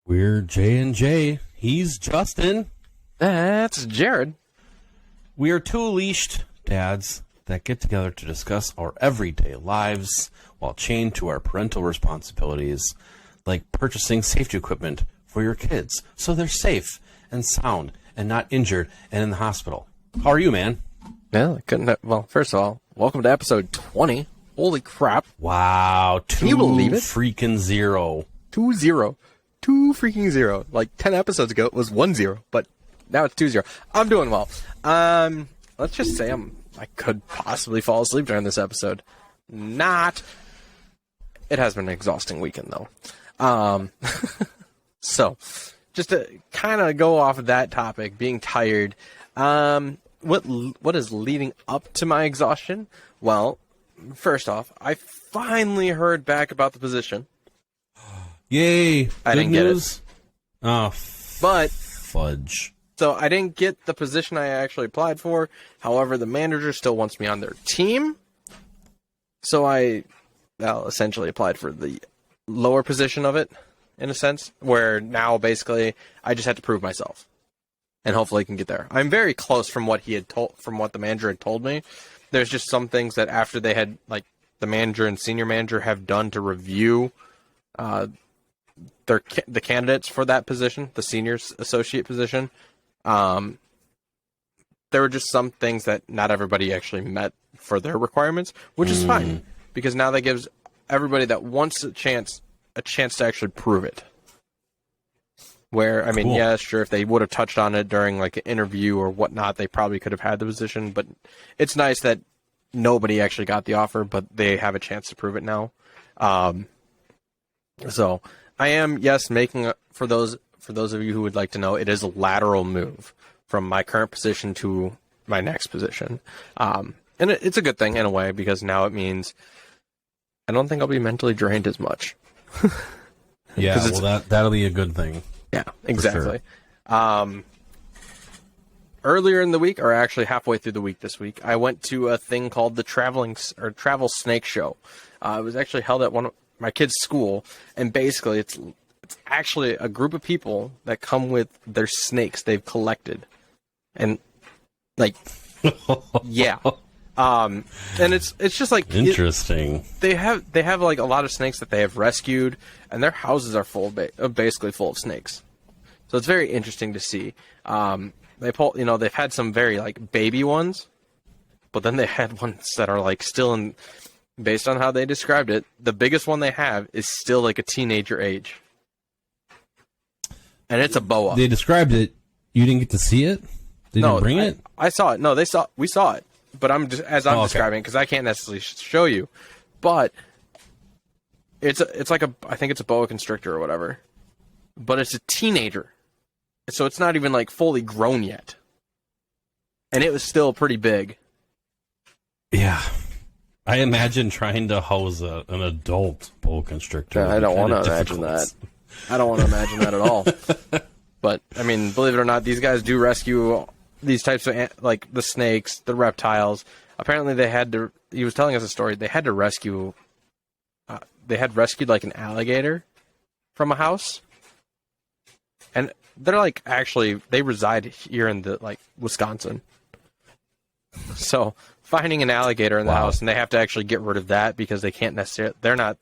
We're J&J. He's Justin. That's Jared. We are two leashed dads that get together to discuss our everyday lives while chained to our parental responsibilities, like purchasing safety equipment for your kids so they're safe and sound and not injured and in the hospital. How are you, man? Yeah, I couldn't have, well, first of all, welcome to episode 20. Holy crap. Wow, Can you believe it? Freaking zero. 2-0. 2 freaking 0. Like 10 episodes ago, it was 1-0, but now it's 2-0. I'm doing well. Let's just say I could possibly fall asleep during this episode. Not. It has been an exhausting weekend, though. So, just to kind of go off of that topic, being tired, what is leading up to my exhaustion? Well, first off, I finally heard back about the position. Yay! I didn't get it. Oh, but fudge. So I didn't get the position I actually applied for. However, the manager still wants me on their team. So I, essentially applied for the lower position of it, in a sense, where now basically I just had to prove myself, and hopefully I can get there. I'm very close from what the manager had told me. There's just some things that after they had, like, the manager and senior manager have done to review the candidates for that position, the senior associate position. There were just some things that not everybody actually met for their requirements, which is fine, because now that gives everybody that wants a chance to actually prove it. Where, I mean, cool. Yeah, sure, if they would have touched on it during like an interview or whatnot, they probably could have had the position, but it's nice that nobody actually got the offer, but they have a chance to prove it now. So I am, yes, making, for those of you who would like to know, it is a lateral move from my current position to my next position. And it's a good thing in a way, because now it means I don't think I'll be mentally drained as much. Yeah, well, that'll be a good thing. Yeah, exactly. Sure. Earlier in the week, or actually halfway through the week this week, I went to a thing called the Travel Snake Show. It was actually held at one of my kids' school, and basically it's actually a group of people that come with their snakes they've collected. And, like, yeah. And it's just like interesting. They have like a lot of snakes that they have rescued, and their houses are basically full of snakes. So it's very interesting to see. They've had some very like baby ones, but then they had ones that are like still in. Based on how they described it, the biggest one they have is still like a teenager age, and it's a boa. They described it. You didn't get to see it. They didn't bring it. I saw it. No, we saw it. But I'm describing, because I can't necessarily show you. But it's like I think it's a boa constrictor or whatever. But it's a teenager, so it's not even like fully grown yet, and it was still pretty big. Yeah, I imagine trying to house an adult boa constrictor. I don't want to imagine that. I don't want to imagine that at all. But I mean, believe it or not, these guys do rescue these types of, like, the snakes, the reptiles. Apparently he was telling us a story, they had rescued like an alligator from a house. And they're like, actually, they reside here in Wisconsin. So finding an alligator in the house, and they have to actually get rid of that because they can't necessarily, they're not,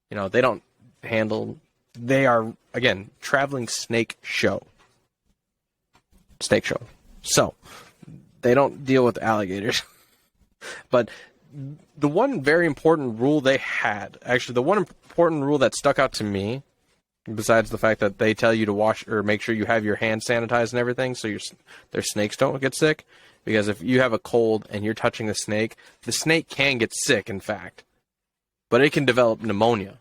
they don't handle, they are, again, traveling snake show. So, they don't deal with alligators. But the one very important rule they had, actually the one important rule that stuck out to me, besides the fact that they tell you to wash or make sure you have your hands sanitized and everything so their snakes don't get sick, because if you have a cold and you're touching the snake can get sick, in fact, but it can develop pneumonia.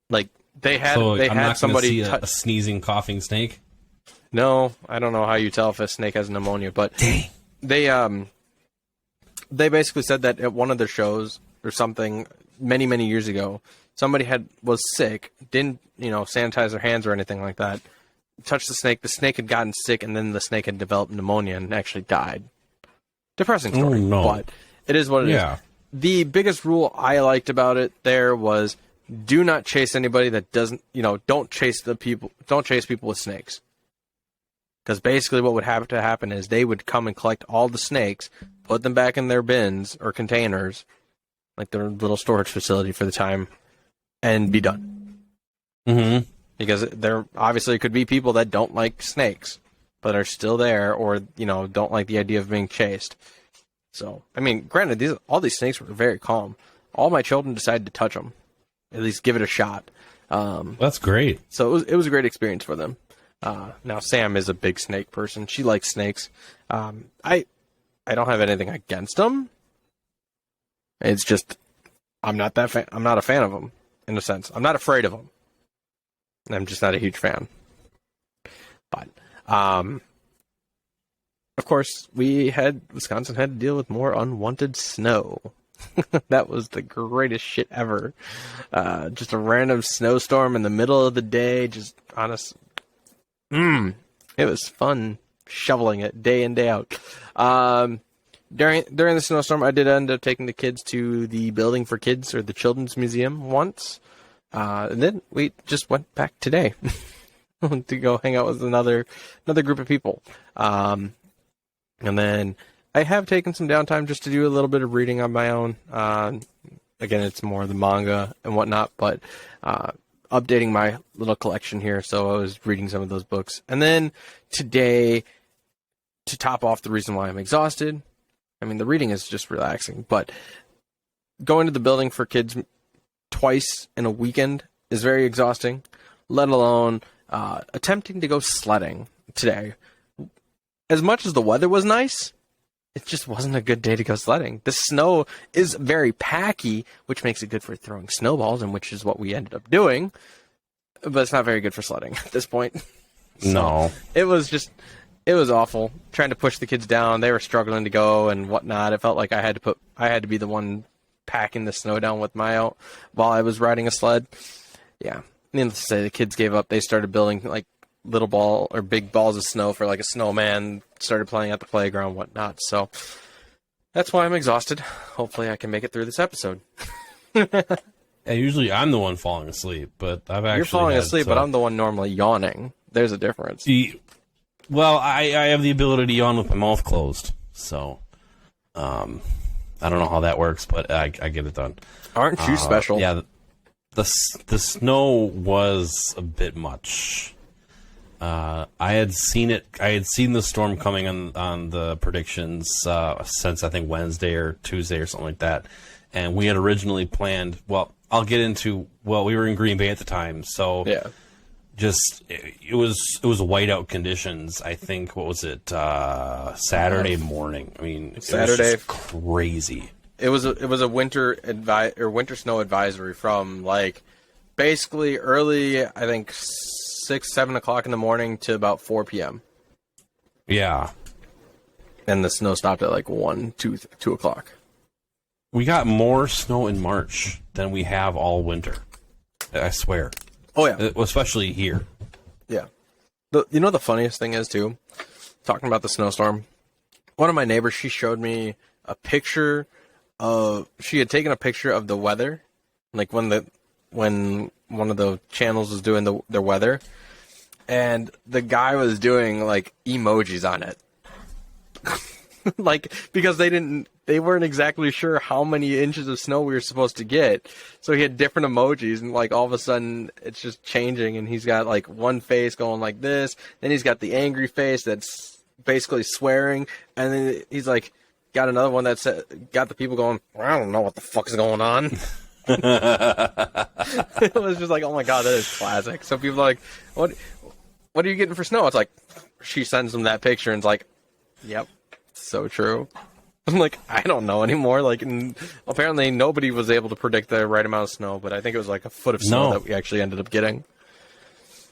Like, they had somebody see a sneezing, coughing snake. No, I don't know how you tell if a snake has pneumonia, but dang. They basically said that at one of their shows or something many, many years ago, somebody was sick, didn't, sanitize their hands or anything like that, touched the snake had gotten sick, and then the snake had developed pneumonia and actually died. Depressing story, but it is what it is. The biggest rule I liked about it there was do not chase anybody that doesn't, don't chase people with snakes. Because basically what would have to happen is they would come and collect all the snakes, put them back in their bins or containers, like their little storage facility for the time, and be done. Mm-hmm. Because there obviously could be people that don't like snakes, but are still there, or, don't like the idea of being chased. So, I mean, granted, all these snakes were very calm. All my children decided to touch them, at least give it a shot. That's great. So it was a great experience for them. Now Sam is a big snake person. She likes snakes. I don't have anything against them. It's just I'm not a fan of them in a sense. I'm not afraid of them. I'm just not a huge fan. But of course, Wisconsin had to deal with more unwanted snow. That was the greatest shit ever. Just a random snowstorm in the middle of the day. Just honest. It was fun shoveling it day in, day out. During the snowstorm, I did end up taking the kids to the Building for Kids, or the Children's Museum, once. And then we just went back today to go hang out with another group of people. And then I have taken some downtime just to do a little bit of reading on my own. Again, it's more the manga and whatnot, but updating my little collection here, so I was reading some of those books. And then today, to top off the reason why I'm exhausted, I mean, the reading is just relaxing, but going to the Building for Kids twice in a weekend is very exhausting, let alone attempting to go sledding today. As much as the weather was nice, it just wasn't a good day to go sledding. The snow is very packy, which makes it good for throwing snowballs, and which is what we ended up doing. But it's not very good for sledding at this point. So No. it was awful. Trying to push the kids down. They were struggling to go and whatnot. It felt like I had to be the one packing the snow down with while I was riding a sled. Yeah. Needless to say, the kids gave up. They started building like big balls of snow for like a snowman, started playing at the playground, whatnot. So that's why I'm exhausted. Hopefully I can make it through this episode. Yeah, usually I'm the one falling asleep, but I've actually You're falling asleep, but I'm the one normally yawning. There's a difference. Well, I have the ability to yawn with my mouth closed, so I don't know how that works, but I get it done. Aren't you special? Yeah, the snow was a bit much. I had seen the storm coming on the predictions since I think Wednesday or Tuesday or something like that, and we had originally planned. Well, I'll get into. Well, we were in Green Bay at the time, so Yeah. just it was whiteout conditions. I think what was it Saturday morning? I mean, it Saturday. was just crazy. It was a winter snow advisory from like basically early, I think 6-7 o'clock in the morning to about 4 p.m. Yeah, and the snow stopped at like 2 o'clock. we got more snow in March than we have all winter. I swear. Oh yeah, Especially here. yeah. The funniest thing is too, talking about the snowstorm. One of my neighbors, she showed me a picture of. She had taken a picture of the weather, like when one of the channels was doing their weather, and the guy was doing like emojis on it, like because they weren't exactly sure how many inches of snow we were supposed to get, so he had different emojis, and like all of a sudden it's just changing, and he's got like one face going like this, then he's got the angry face that's basically swearing, and then he's like got another one that's got the people going, I don't know what the fuck is going on. It was just like, oh my god, that is classic. So people are like, what are you getting for snow? It's like, she sends them that picture and it's like, yep, so true. I'm like, I don't know anymore. Like, apparently nobody was able to predict the right amount of snow, but I think it was like a foot of snow that we actually ended up getting.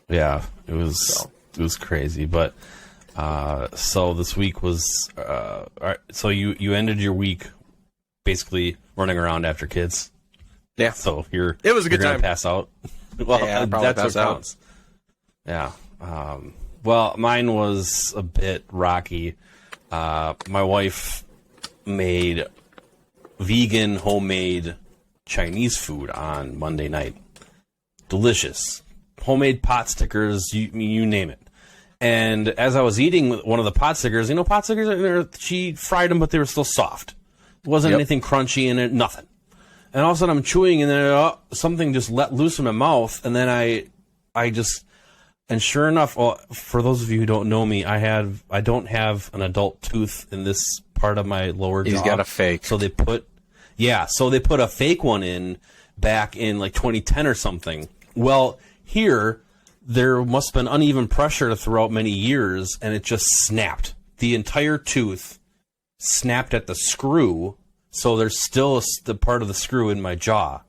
Yeah, it was crazy. But so this week was all right, so you ended your week basically running around after kids. Yeah. So it was a good time. Pass out. Well, yeah, that's pass what out. counts. Yeah. Well, mine was a bit rocky. My wife made vegan homemade Chinese food on Monday night. delicious. Homemade pot stickers, you name it. And as I was eating one of the pot stickers, pot stickers, she fried them, but they were still soft. There wasn't anything crunchy in it, nothing. And all of a sudden I'm chewing, and then something just let loose in my mouth, and then and sure enough, for those of you who don't know me, I don't have an adult tooth in this part of my lower jaw. He's got a fake. So they put a fake one in back in like 2010 or something. Well, here, there must have been uneven pressure throughout many years, and it just snapped. The entire tooth snapped at the screw, so there's still the part of the screw in my jaw.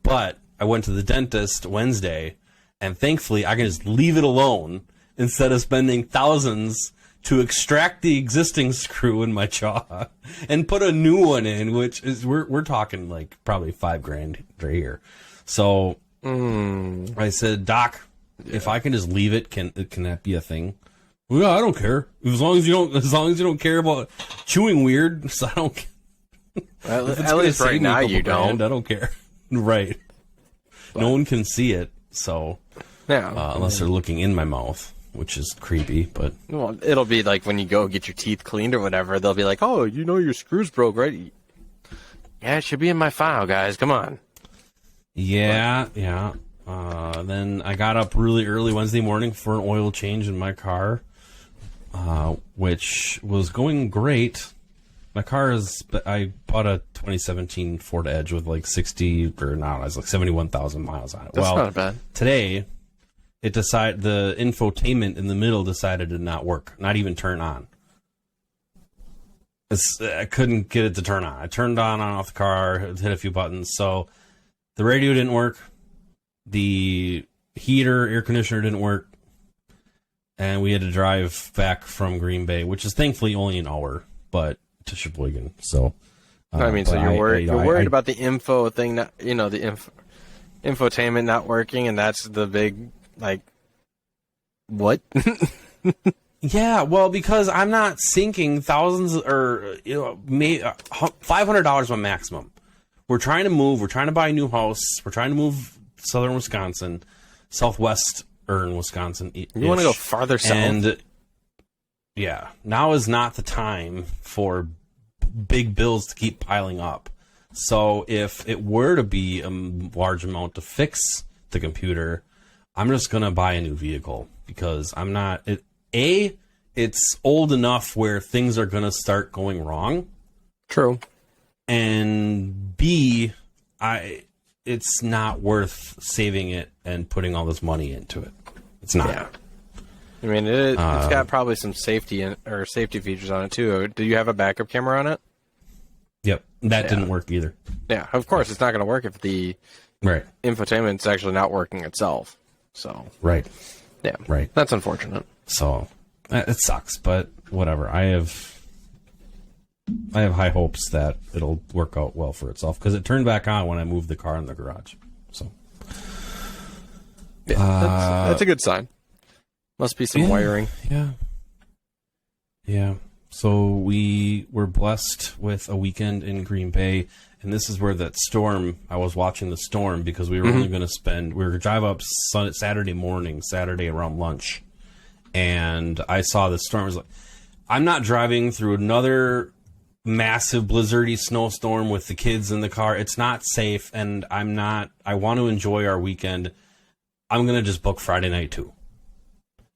But I went to the dentist Wednesday, and thankfully I can just leave it alone instead of spending thousands to extract the existing screw in my jaw and put a new one in, which is, we're talking like probably $5,000 right here. So I said, Doc, if I can just leave it, can that be a thing? Well, I don't care. As long as you don't care about chewing weird, so I don't. At least right now you don't. I don't care. Right. But no one can see it, so unless they're looking in my mouth, which is creepy. But it'll be like when you go get your teeth cleaned or whatever. They'll be like, "Oh, your screws broke, right?" Yeah, it should be in my file, guys. Come on. Yeah. Then I got up really early Wednesday morning for an oil change in my car, which was going great. My car I bought a 2017 Ford Edge with like 71,000 miles on it. That's not bad. Today, the infotainment in the middle decided to not work, not even turn on. I couldn't get it to turn on. I turned on and off the car, hit a few buttons. So the radio didn't work. The air conditioner didn't work. And we had to drive back from Green Bay, which is thankfully only an hour, but to Sheboygan. So, so you're worried. You're worried about the info thing, the infotainment not working, and that's the big what? Yeah, well, because I'm not sinking thousands or $500 my maximum. We're trying to move. We're trying to buy a new house. We're trying to move southern Wisconsin, southwestern Wisconsin. You want to go farther south? And yeah, now is not the time for big bills to keep piling up. So if it were to be a large amount to fix the computer, I'm just going to buy a new vehicle because I'm not... It's old enough where things are going to start going wrong. True. And B, it's not worth saving it and putting all this money into it. It's not. Yeah. I mean, it's got probably some safety features on it too. Do you have a backup camera on it? Yep, that didn't work either. Yeah, of course it's not going to work if the infotainment's actually not working itself. So right. That's unfortunate. So it sucks, but whatever. I have high hopes that it'll work out well for itself because it turned back on when I moved the car in the garage. So that's a good sign. Must be some wiring. Yeah. So we were blessed with a weekend in Green Bay, and this is where that storm. I was watching the storm because we were only going to we were going to drive up Saturday around lunch, and I saw the storm. I was like, I'm not driving through another massive blizzardy snowstorm with the kids in the car. It's not safe, and I want to enjoy our weekend. I'm going to just book Friday night too.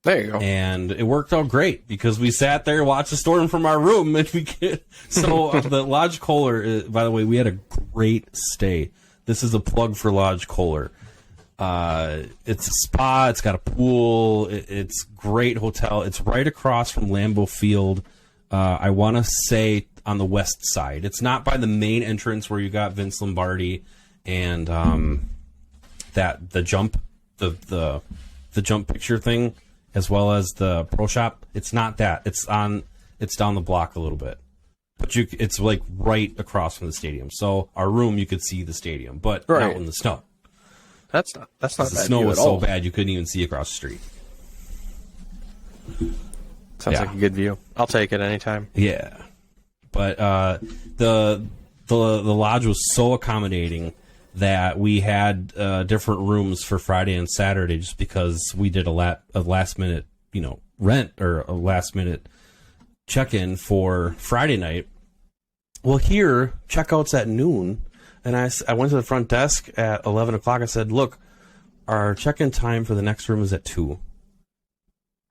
There you go. And it worked out great because we sat there, watched the storm from our room, and the Lodge Kohler, by the way, we had a great stay. This is a plug for Lodge Kohler. It's a spa. It's got a pool. It's a great hotel. It's right across from Lambeau Field. I want to say on the west side. It's not by the main entrance where you got Vince Lombardi and the jump picture thing, as well as the pro shop. It's not that. It's down the block a little bit, but it's like right across from the stadium. So our room, you could see the stadium, but not in the snow. That's not bad. The snow was so bad you couldn't even see across the street. Sounds like a good view. I'll take it anytime. Yeah, but the lodge was so accommodating that we had different rooms for Friday and Saturday just because we did a last minute, rent or a last minute check-in for Friday night. Well, here, checkouts at noon, and I went to the front desk at 11 o'clock. I said, look, our check-in time for the next room is at 2.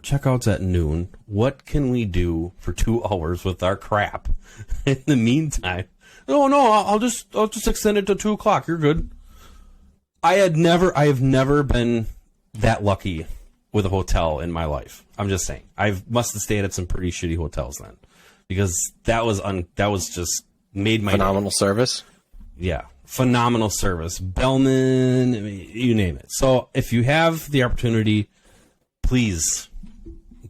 Checkouts at noon. What can we do for 2 hours with our crap in the meantime? No, I'll just extend it to 2 o'clock. You're good. I have never been that lucky with a hotel in my life. I'm just saying. I must have stayed at some pretty shitty hotels then, because that was just made my phenomenal service. Yeah, phenomenal service. Bellman, I mean, you name it. So if you have the opportunity, please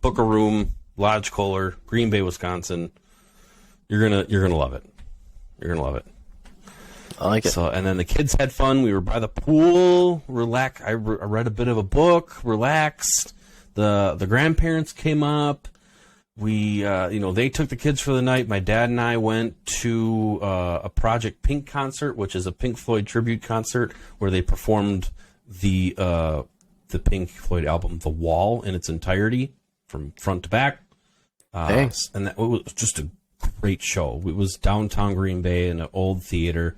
book a room. Lodge Kohler, Green Bay, Wisconsin. You're gonna love it. You're gonna love it. I like it. So, and then the kids had fun. We were by the pool. I read a bit of a book. Relaxed. The grandparents came up. We, they took the kids for the night. My dad and I went to a Project Pink concert, which is a Pink Floyd tribute concert where they performed the Pink Floyd album, The Wall, in its entirety from front to back. Thanks. And it was just a great show. It was downtown Green Bay in an old theater.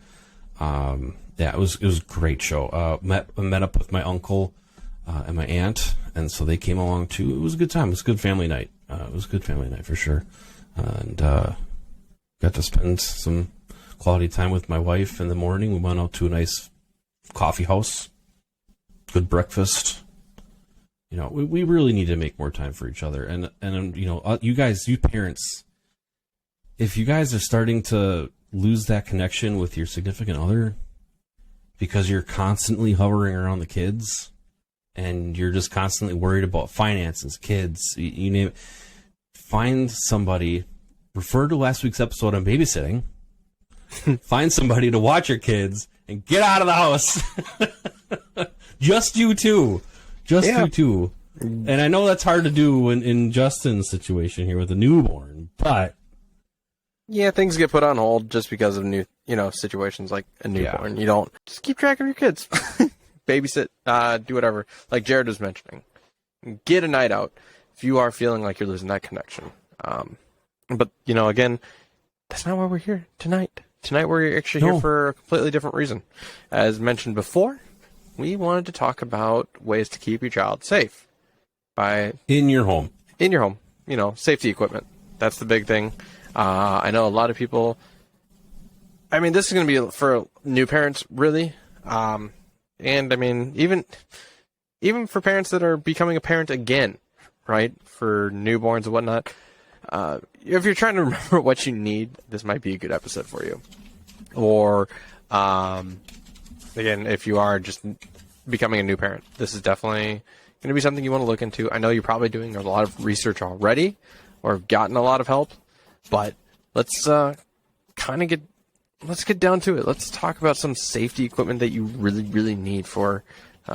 It was a great show. Met up with my uncle and my aunt, and so they came along too. It was a good time. It was a good family night. It was a good family night for sure. And got to spend some quality time with my wife in the morning. We went out to a nice coffee house. Good breakfast. We really need to make more time for each other. And you guys, you parents, if you guys are starting to lose that connection with your significant other because you're constantly hovering around the kids and you're just constantly worried about finances, kids, you name it, find somebody, refer to last week's episode on babysitting, find somebody to watch your kids and get out of the house. Just you two. You two. And I know that's hard to do in Justin's situation here with a newborn, but yeah, things get put on hold just because of new, situations like a newborn. Yeah. You don't just keep track of your kids, babysit, do whatever. Like Jared was mentioning, get a night out if you are feeling like you're losing that connection. But again, that's not why we're here tonight. Tonight we're actually here for a completely different reason. As mentioned before, we wanted to talk about ways to keep your child safe in your home. Safety equipment. That's the big thing. I know a lot of people. I mean, this is going to be for new parents, really, and I mean, even for parents that are becoming a parent again, right? For newborns and whatnot. If you're trying to remember what you need, this might be a good episode for you. Or, again, if you are just becoming a new parent, this is definitely going to be something you want to look into. I know you're probably doing a lot of research already, or have gotten a lot of help. But let's get down to it. Let's talk about some safety equipment that you really, really need for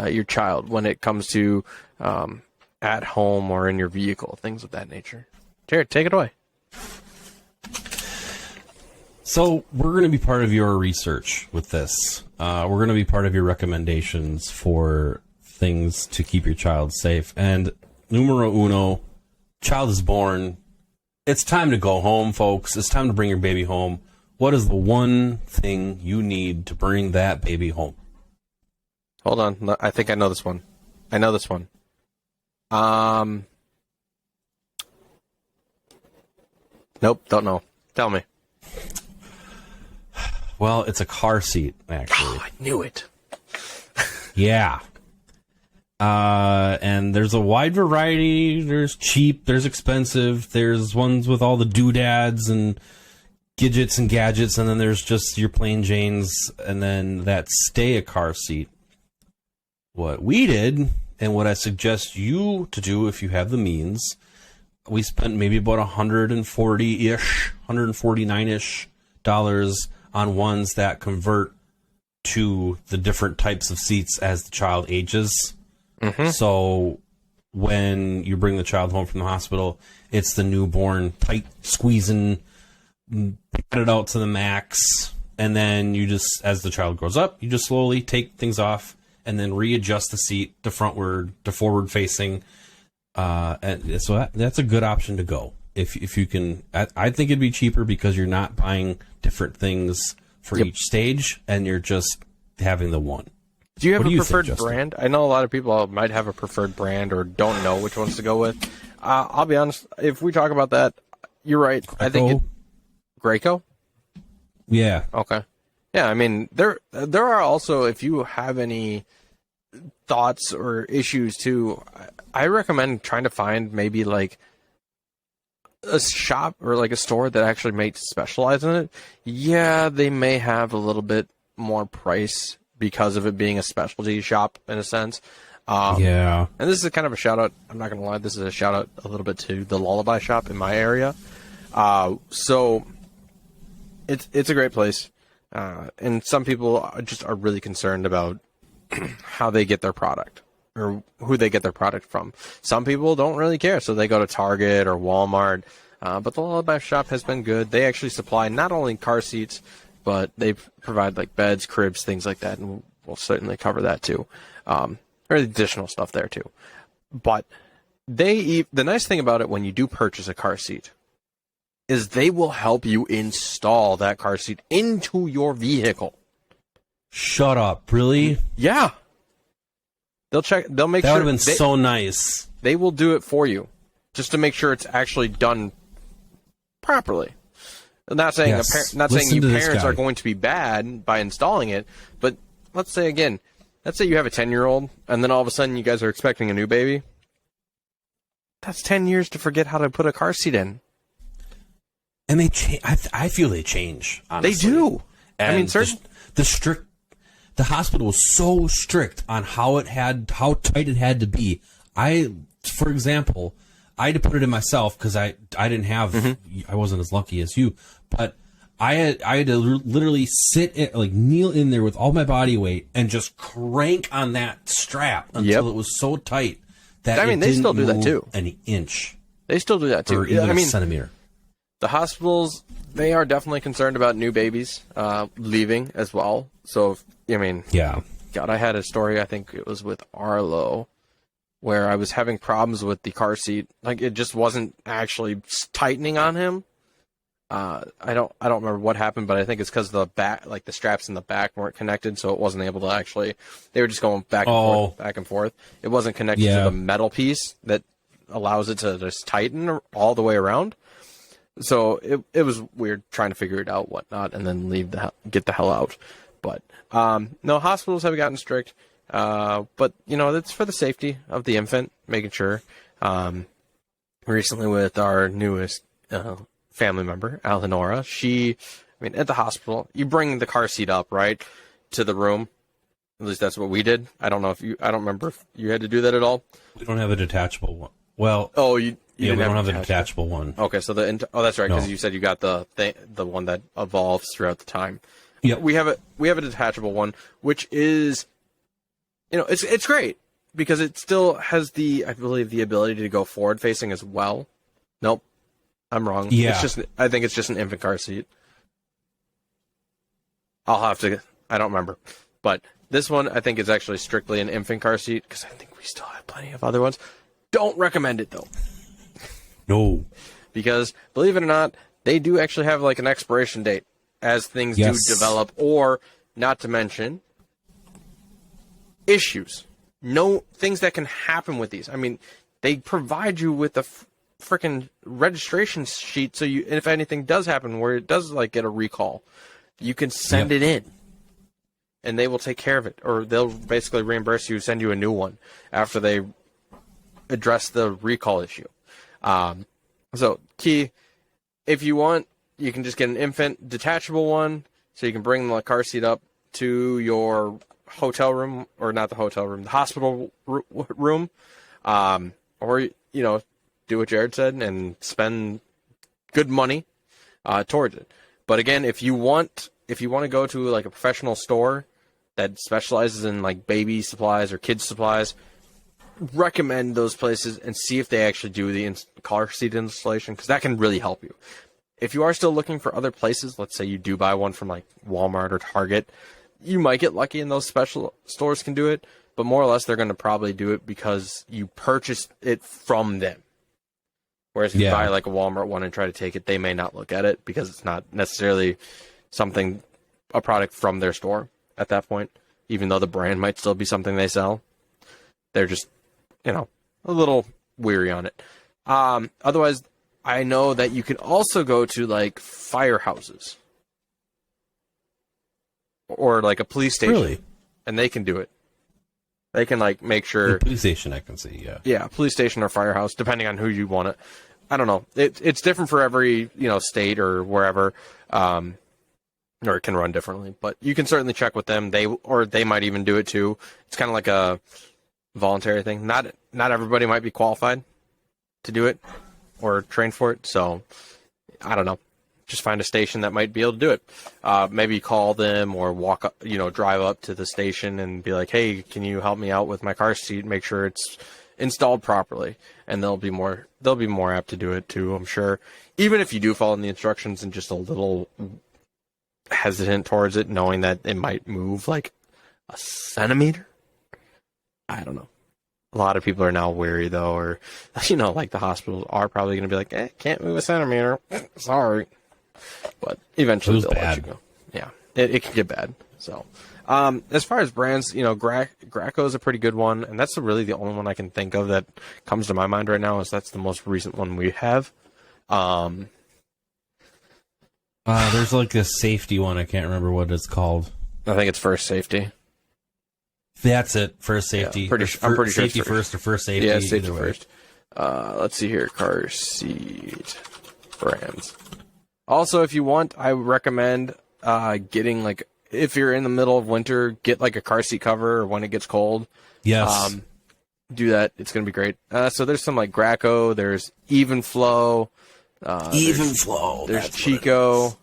your child when it comes to at home or in your vehicle, things of that nature. Jared, take it away. So we're going to be part of your research with this. We're going to be part of your recommendations for things to keep your child safe. And numero uno, child is born. It's time to go home, folks. It's time to bring your baby home. What is the one thing you need to bring that baby home? Hold on. I think I know this one. Nope, don't know. Tell me. Well, it's a car seat, actually. Oh, I knew it. Yeah. And there's a wide variety. There's cheap, there's expensive, there's ones with all the doodads and gadgets, and then there's just your plain Janes, and then that stay a car seat. What we did, and what I suggest you to do if you have the means, we spent maybe about $149-ish on ones that convert to the different types of seats as the child ages. Mm-hmm. So when you bring the child home from the hospital, it's the newborn, tight squeezing, padded out to the max, and then you just, as the child grows up, you just slowly take things off and then readjust the seat to frontward, to forward facing. And so that's a good option to go. If you can, I think it'd be cheaper because you're not buying different things for each stage, and you're just having the one. Do you have a preferred brand? I know a lot of people might have a preferred brand or don't know which ones to go with. I'll be honest, if we talk about that, you're right. Greco? I think Graco? Yeah. Okay. Yeah, I mean, there are also, if you have any thoughts or issues too, I recommend trying to find maybe like a shop or like a store that actually may specialize in it. Yeah, they may have a little bit more price because of it being a specialty shop in a sense. Yeah. And this is kind of a shout out. I'm not going to lie. This is a shout out a little bit to the Lullaby shop in my area. So it's a great place. And some people just are really concerned about how they get their product or who they get their product from. Some people don't really care, so they go to Target or Walmart. But the Lullaby shop has been good. They actually supply not only car seats, but they provide like beds, cribs, things like that, and we'll certainly cover that too. Or additional stuff there too. But the nice thing about it when you do purchase a car seat is they will help you install that car seat into your vehicle. Shut up! Really? Yeah. They'll make that sure. That would have been so nice. They will do it for you, just to make sure it's actually done properly. I'm not saying you parents are going to be bad by installing it, but let's say you have a 10-year-old, and then all of a sudden you guys are expecting a new baby. That's 10 years to forget how to put a car seat in. And they I feel they change. Honestly. They do. And I mean, the hospital was so strict on how tight it had to be. For example, I had to put it in myself because I didn't have, I wasn't as lucky as you, but I had to literally kneel in there with all my body weight and just crank on that strap until it was so tight that they still do that too. An inch. They still do that too. Or even a centimeter. The hospitals, they are definitely concerned about new babies leaving as well. So, yeah. God, I had a story, I think it was with Arlo, where I was having problems with the car seat. Like, it just wasn't actually tightening on him. I don't remember what happened, but I think it's because the back, like the straps in the back weren't connected, so it wasn't able to actually. They were just going back and forth. It wasn't connected to the metal piece that allows it to just tighten all the way around. So it was weird trying to figure it out, whatnot, and then get the hell out. But no, hospitals have gotten strict. But it's for the safety of the infant, making sure. Recently, with our newest family member, Eleonora, at the hospital, you bring the car seat up, right, to the room. At least that's what we did. I don't remember if you had to do that at all. We don't have a detachable one. Well, we don't have a detachable one. Okay, so that's right, because you said you got the one that evolves throughout the time. Yeah, we have a detachable one, which is, it's great because it still has I believe the ability to go forward facing as well. Nope, I'm wrong. Yeah, I think it's just an infant car seat. I don't remember, but this one I think is actually strictly an infant car seat because I think we still have plenty of other ones. Don't recommend it though. No, because believe it or not, they do actually have like an expiration date as things do develop, or not to mention issues. No things that can happen with these. I mean, they provide you with a freaking registration sheet, so if anything does happen where it does like get a recall, you can send it in, and they will take care of it, or they'll basically reimburse you, send you a new one after they address the recall issue. So key, if you want, you can just get an infant detachable one, so you can bring the car seat up to your hotel room, or not the hotel room, the hospital room, or do what Jared said and spend good money towards it. But again, if you want to go to like a professional store that specializes in like baby supplies or kids supplies, recommend those places and see if they actually do the car seat installation, because that can really help you. if you are still looking for other places, let's say you do buy one from like Walmart or Target, you might get lucky and those special stores can do it, but more or less they're going to probably do it because you purchased it from them. Whereas if you buy like a Walmart one and try to take it, they may not look at it because it's not necessarily a product from their store at that point, even though the brand might still be something they sell. They're just, a little weary on it. Otherwise, I know that you can also go to like firehouses or like a police station, and they can do it. They can like make sure. The police station, I can see. Yeah. Yeah, police station or firehouse, depending on who you want it. I don't know. It's different for every state or wherever, or it can run differently. But you can certainly check with them. They might even do it too. It's kind of like a voluntary thing. Not everybody might be qualified to do it or trained for it. So I don't know. Just find a station that might be able to do it. Maybe call them or walk up, drive up to the station and be like, hey, can you help me out with my car seat? Make sure it's installed properly. And they'll be more apt to do it too, I'm sure. Even if you do follow the instructions and just a little hesitant towards it, knowing that it might move like a centimeter. I don't know. A lot of people are now wary though, or, like the hospitals are probably going to be like, can't move a centimeter. Sorry. But eventually they'll let you go. Yeah, it can get bad. So, as far as brands, Graco is a pretty good one, and that's really the only one I can think of that comes to my mind right now. Is that's the most recent one we have. There's like a safety one. I can't remember what it's called. I think it's First Safety. That's it. First Safety. Yeah, I'm pretty sure safety first or First Safety. Yeah, Safety first. Let's see here. Car seat brands. Also, if you want, I recommend getting, like, if you're in the middle of winter, get, like, a car seat cover or when it gets cold. Yes. Do that. It's going to be great. So there's some, like, Graco. There's Even Flow. Even Flow. There's Chico.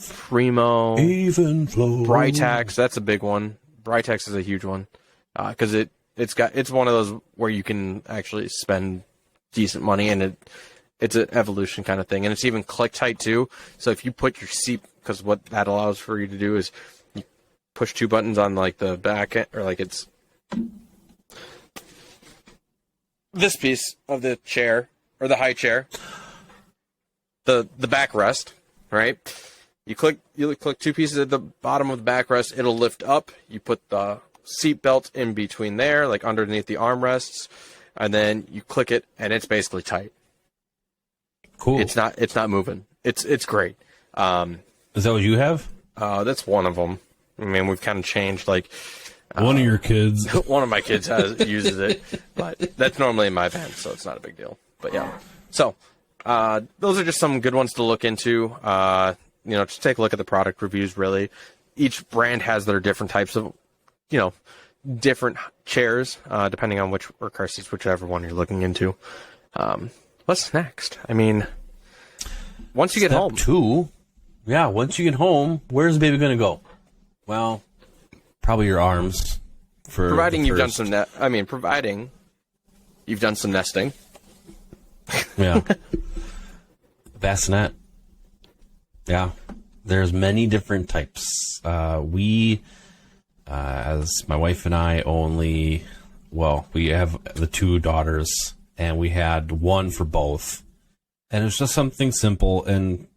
Primo. Even Flow. Britax. That's a big one. Britax is a huge one. Because it's one of those where you can actually spend decent money, and it's an evolution kind of thing, and it's even click tight too. So if you put your seat, because what that allows for you to do is you push two buttons on like the back end, or like it's this piece of the chair or the high chair, the backrest, right? You click two pieces at the bottom of the backrest, it'll lift up. You put the seat belt in between there, like underneath the armrests. And then you click it, and it's basically tight. Cool. It's not moving. It's great. Is that what you have? That's one of them. I mean, we've kind of changed. Like one of your kids. One of my kids uses it, but that's normally in my van, so it's not a big deal. But yeah, so those are just some good ones to look into. Just take a look at the product reviews. Really, each brand has their different types of, different chairs, depending on or car seats, whichever one you're looking into. What's next? I mean, once you get home. Once you get home, where's the baby going to go? Well, probably your arms. Providing you've done providing you've done some nesting. Yeah. Bassinet. Yeah. There's many different types. As my wife and I we have the two daughters, and we had one for both. And it was just something simple, and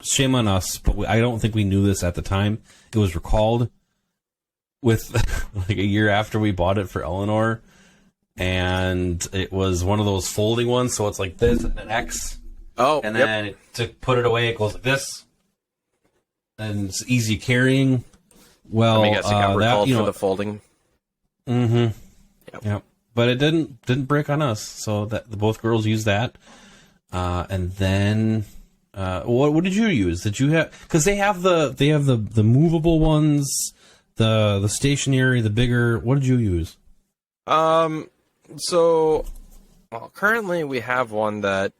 shame on us, but I don't think we knew this at the time. It was recalled with like a year after we bought it for Eleanor, and it was one of those folding ones, so it's like this and an X. Oh, and then to put it away, it goes like this, and it's easy carrying. Well, I guess it got recalled for the folding. Mm-hmm. Yep. But it didn't break on us, so that both girls used that. And then, what did you use? Did you have? Because they have the movable ones, the stationary, the bigger. What did you use? Currently we have one that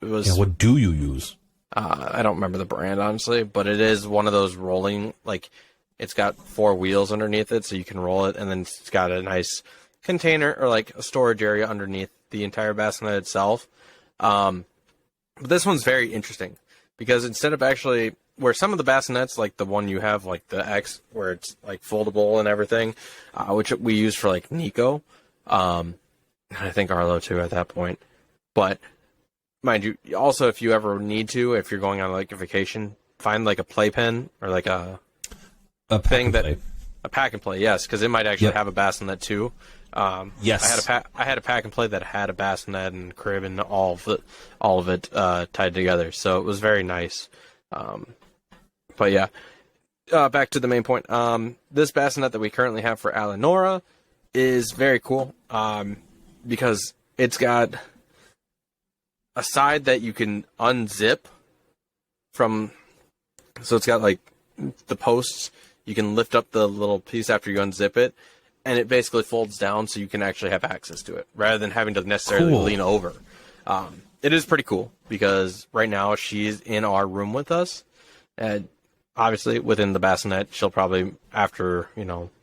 was. Yeah. What do you use? I don't remember the brand honestly, but it is one of those rolling, like. It's got 4 wheels underneath it, so you can roll it, and then it's got a nice container or like a storage area underneath the entire bassinet itself. But this one's very interesting because instead of actually where some of the bassinets, like the one you have, like the X, where it's like foldable and everything, which we use for like Nico, and I think Arlo too at that point. But mind you, also if you ever need to, if you're going on like a vacation, find like a playpen or like a thing that a pack and play, yes, because it might actually have a bassinet too. Yes, I had a pack and play that had a bassinet and crib and all of it tied together, so it was very nice. But yeah, back to the main point. This bassinet that we currently have for Eleonora is very cool because it's got a side that you can unzip from. So it's got like the posts. You can lift up the little piece after you unzip it, and it basically folds down so you can actually have access to it rather than having to necessarily lean over. It is pretty cool because right now she's in our room with us. And obviously, within the bassinet, she'll probably, after, 6th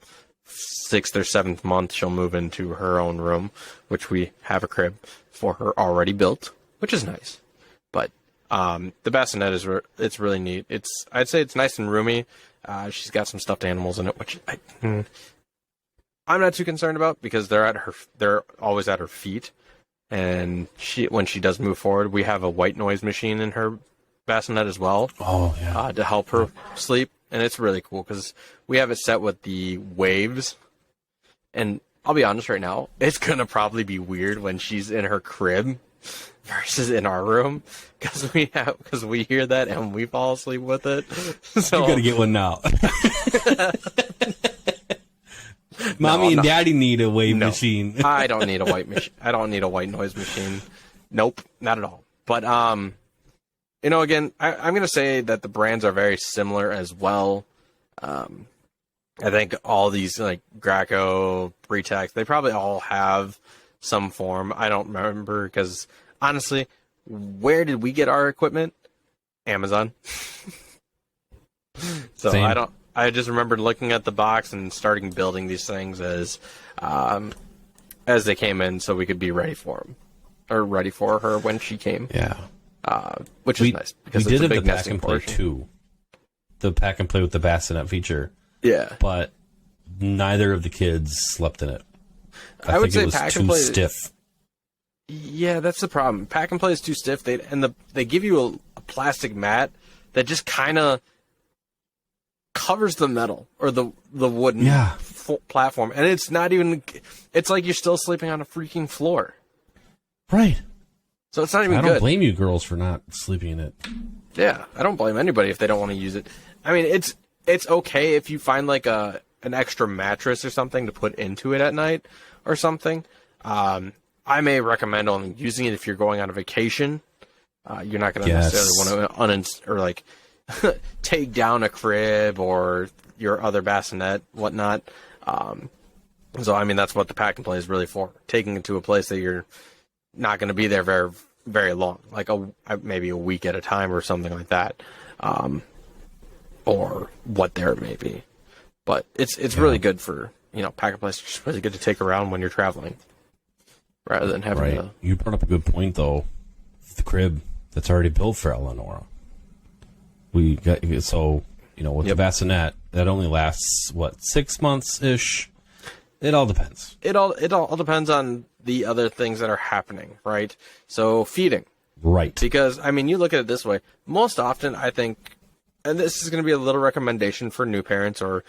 or 7th month, she'll move into her own room, which we have a crib for her already built, which is nice. But the bassinet it's really neat. I'd say it's nice and roomy. She's got some stuffed animals in it, which I'm not too concerned about because they're always at her feet. And when she does move forward, we have a white noise machine in her bassinet as well. Oh, yeah. To help her sleep, and it's really cool because we have it set with the waves. And I'll be honest right now, it's gonna probably be weird when she's in her crib versus in our room because we hear that and we fall asleep with it. So You gotta get one now. Mommy and Daddy need a wave machine. I don't need a white machine. I don't need a white noise machine. Nope, not at all. But again, I'm going to say that the brands are very similar as well. I think all these, like, Graco, Britax, they probably all have some form. I don't remember because, honestly, where did we get our equipment? Amazon. So Same. I just remembered looking at the box and starting building these things as they came in so we could be ready for them. Or ready for her when she came. Yeah. Which is nice because we it's did a big have the pack nesting and play portion. too. The pack and play with the bassinet feature, Yeah. but neither of the kids slept in it. I would think say it was pack too and play. stiff. Yeah, that's the problem. Pack and play is too stiff. They give you a plastic mat that just kind of covers the metal or the wooden platform, and it's not even. It's like you're still sleeping on a freaking floor. Right. So it's not even I good. don't blame you girls for not sleeping in it. Yeah, I don't blame anybody if they don't want to use it. I mean, it's okay if you find like an extra mattress or something to put into it at night or something. I may recommend only using it if you're going on a vacation. You're not going to necessarily want to or like take down a crib or your other bassinet, whatnot. So I mean, that's what the pack and play is really for: taking it to a place that you're not going to be there very, very long, like maybe a week at a time or something like that, or what there may be. But it's really good for pack and play. It's just really good to take around when you're traveling, rather than having to. You brought up a good point though. The crib that's already built for Eleonora. We got with the bassinet that only lasts 6 months ish. It all depends. It all depends on the other things that are happening, right? So feeding. Right. Because, I mean, you look at it this way. Most often, I think, and this is going to be a little recommendation for new parents or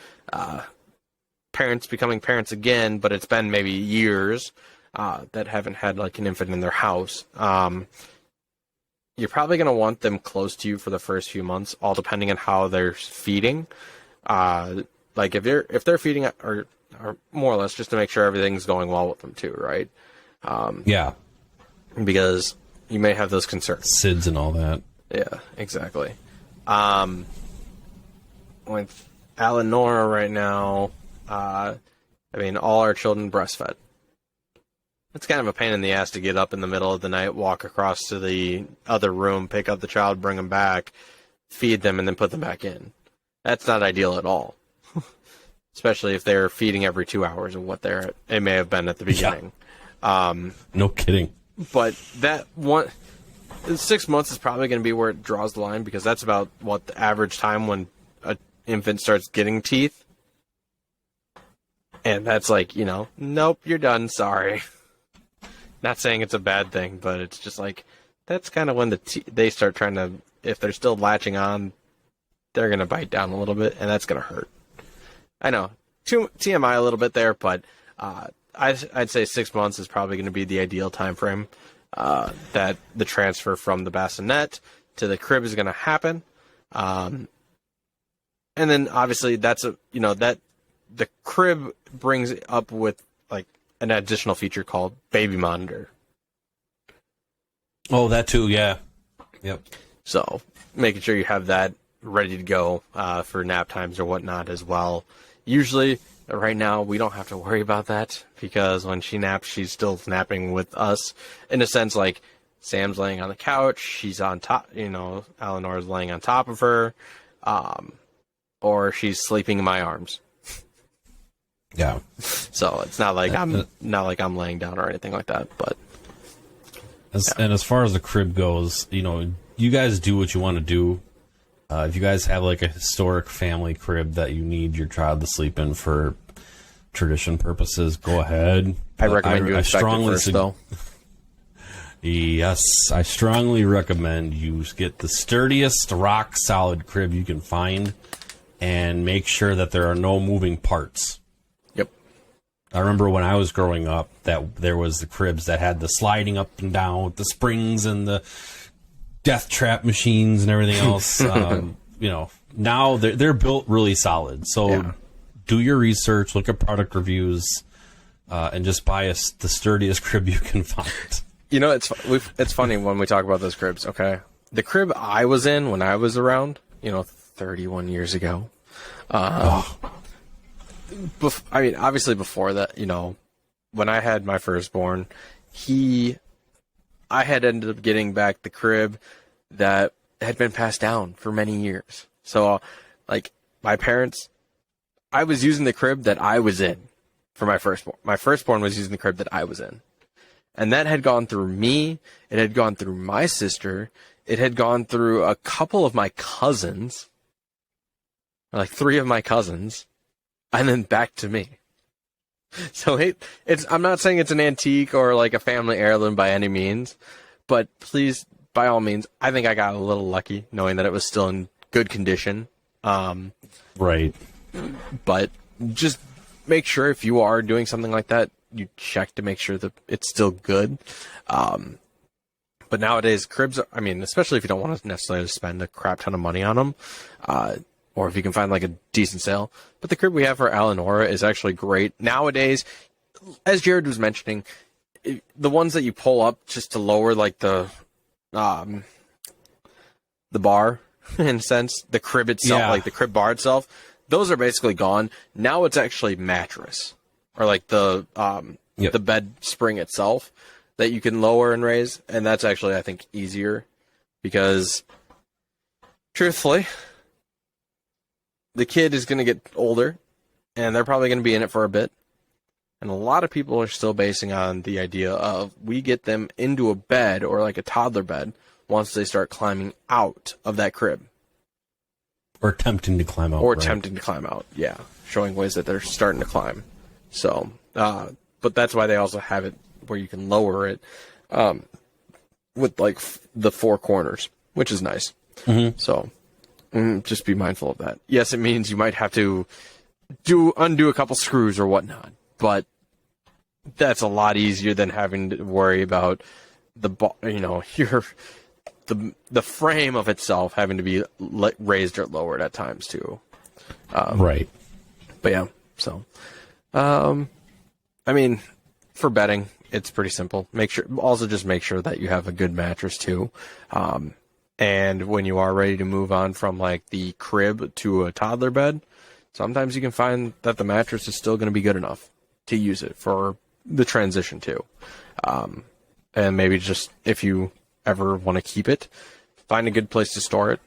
parents becoming parents again, but it's been maybe years that haven't had, like, an infant in their house. You're probably going to want them close to you for the first few months, all depending on how they're feeding. Like, if they're feeding or more or less just to make sure everything's going well with them too, right? Yeah. Because you may have those concerns. SIDS and all that. Yeah, exactly. With Eleonora right now, I mean, all our children breastfed. It's kind of a pain in the ass to get up in the middle of the night, walk across to the other room, pick up the child, bring them back, feed them, and then put them back in. That's not ideal at all. especially if they're feeding every 2 hours of what it may have been at the beginning. No kidding. But that 6 months is probably going to be where it draws the line, because that's about what the average time when an infant starts getting teeth. And that's like, nope, you're done. Sorry. Not saying it's a bad thing, but it's just like, that's kind of when they start trying to, if they're still latching on, they're going to bite down a little bit, and that's going to hurt. I know, TMI a little bit there, but I'd say 6 months is probably going to be the ideal time frame that the transfer from the bassinet to the crib is going to happen. And then obviously that the crib brings up with like an additional feature called baby monitor. Oh, that too, yeah. Yep. So making sure you have that ready to go for nap times or whatnot as well. Usually, right now, we don't have to worry about that, because when she naps, she's still napping with us. In a sense, like, Sam's laying on the couch, she's on top, Eleanor's laying on top of her, or she's sleeping in my arms. Yeah. So it's not like I'm laying down or anything like that, but... And as far as the crib goes, you guys do what you want to do. If you guys have like a historic family crib that you need your child to sleep in for tradition purposes, go ahead. I recommend you inspect it first, though. Yes, I strongly recommend you get the sturdiest, rock-solid crib you can find, and make sure that there are no moving parts. Yep. I remember when I was growing up that there was the cribs that had the sliding up and down with the springs and the death trap machines and everything else. Now they're built really solid. So do your research, look at product reviews, and just buy the sturdiest crib you can find. It's funny when we talk about those cribs. Okay, the crib I was in when I was around, 31 years ago. Obviously before that, when I had my firstborn, I had ended up getting back the crib that had been passed down for many years. So, like, my parents, I was using the crib that I was in for my firstborn. My firstborn was using the crib that I was in. And that had gone through me. It had gone through my sister. It had gone through a couple of my cousins. Like 3 of my cousins. And then back to me. So I'm not saying it's an antique or like a family heirloom by any means, but please, by all means, I think I got a little lucky knowing that it was still in good condition. Right. But just make sure if you are doing something like that, you check to make sure that it's still good. But nowadays, cribs, especially if you don't want to necessarily spend a crap ton of money on them, or if you can find like a decent sale. But the crib we have for Eleonora is actually great. Nowadays, as Jared was mentioning, the ones that you pull up just to lower like the bar, in a sense, the crib itself, like the crib bar itself, those are basically gone. Now it's actually mattress, or like the bed spring itself that you can lower and raise. And that's actually, I think, easier because, truthfully, the kid is going to get older, and they're probably going to be in it for a bit. And a lot of people are still basing on the idea of we get them into a bed or like a toddler bed once they start climbing out of that crib. Or attempting to climb out. Attempting to climb out, yeah. Showing ways that they're starting to climb. So, but that's why they also have it where you can lower it with like the 4 corners, which is nice. Mm-hmm. So, just be mindful of that. Yes, it means you might have to undo a couple screws or whatnot, but that's a lot easier than having to worry about the frame of itself having to be raised or lowered at times too. Right. But yeah, so for bedding, it's pretty simple. Make sure that you have a good mattress too. And when you are ready to move on from like the crib to a toddler bed, sometimes you can find that the mattress is still going to be good enough to use it for the transition too. And maybe just if you ever want to keep it, find a good place to store it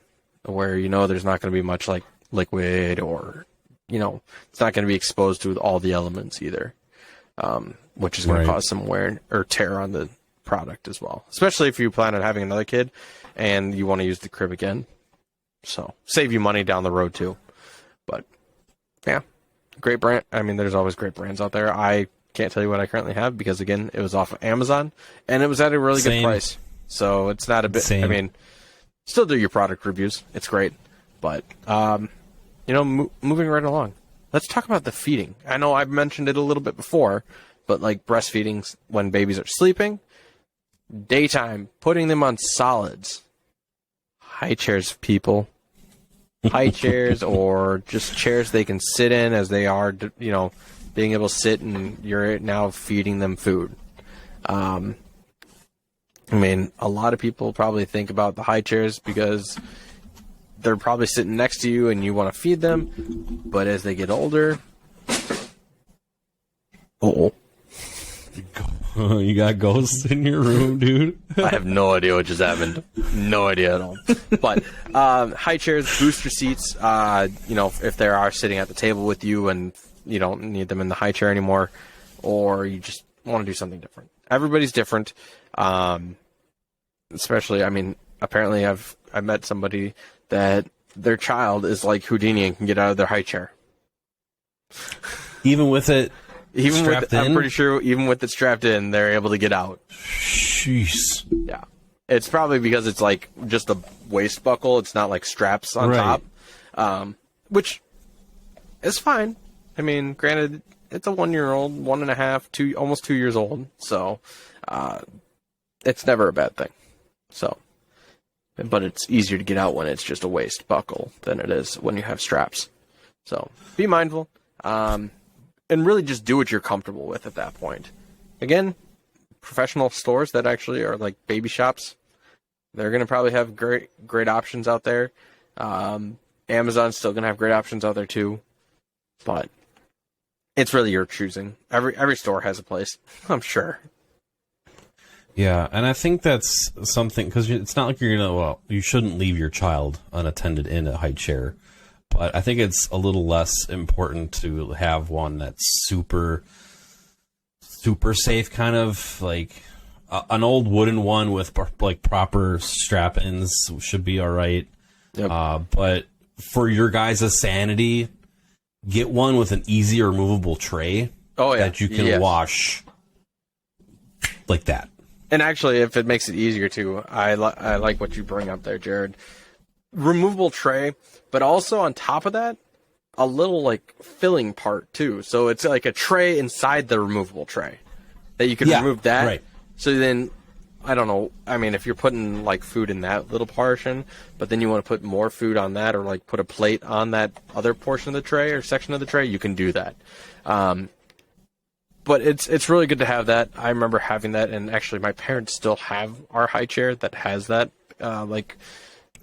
where there's not going to be much like liquid or it's not going to be exposed to all the elements either, which is going to cause some wear or tear on the product as well, especially if you plan on having another kid and you want to use the crib again. So save you money down the road too. But yeah, great brand. I mean, there's always great brands out there. I can't tell you what I currently have because, again, it was off of Amazon and it was at a really good price. So it's not a bit. I mean, still do your product reviews. It's great. But, moving right along. Let's talk about the feeding. I know I've mentioned it a little bit before, but like breastfeeding when babies are sleeping, daytime, putting them on solids. High chairs, people. High chairs or just chairs they can sit in as they are, being able to sit and you're now feeding them food. I mean, a lot of people probably think about the high chairs because they're probably sitting next to you and you want to feed them. But as they get older... You got ghosts in your room, dude. I have no idea what just happened. No idea at all. But high chairs, booster seats, if they are sitting at the table with you and you don't need them in the high chair anymore, or you just want to do something different. Everybody's different. Especially, I mean, apparently I met somebody that their child is like Houdini and can get out of their high chair. Even with it strapped in? I'm pretty sure even with it strapped in, they're able to get out. Jeez. Yeah. It's probably because it's like just a waist buckle. It's not like straps on top. Which is fine. I mean, granted, it's a 1-year-old, 1.5, almost 2 years old. So, it's never a bad thing. So, but it's easier to get out when it's just a waist buckle than it is when you have straps. So, be mindful. And really just do what you're comfortable with at that point. Again, professional stores that actually are like baby shops, they're going to probably have great options out there. Amazon's still going to have great options out there too. But it's really your choosing. Every store has a place, I'm sure. Yeah, and I think that's something, because it's not like you're going to, you shouldn't leave your child unattended in a high chair. But I think it's a little less important to have one that's super, super safe, kind of like an old wooden one with like proper strap-ins should be all right. Yep. But for your guys' sanity, get one with an easy removable tray that you can wash like that. And actually, if it makes it easier too, I like what you bring up there, Jared. Removable tray, but also on top of that, a little like filling part too. So it's like a tray inside the removable tray that you can remove that. Right. So then, I don't know. I mean, if you're putting like food in that little portion, but then you want to put more food on that, or like put a plate on that other portion of the tray or section of the tray, you can do that. But it's really good to have that. I remember having that, and actually, my parents still have our high chair that has that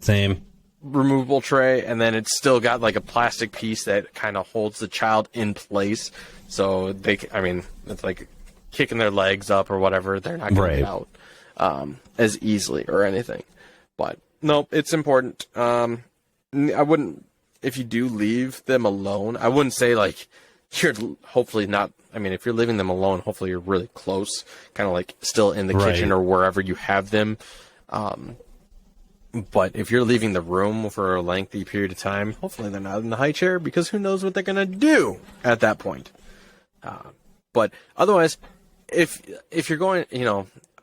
same removable tray, and then it's still got like a plastic piece that kind of holds the child in place. So it's like kicking their legs up or whatever. They're not going to get out as easily or anything. But no, it's important. I wouldn't, if you do leave them alone, I wouldn't say like you're hopefully not. I mean, if you're leaving them alone, hopefully you're really close, kind of like still in the kitchen or wherever you have them. But if you're leaving the room for a lengthy period of time, hopefully they're not in the high chair, because who knows what they're going to do at that point. But otherwise, if you're going,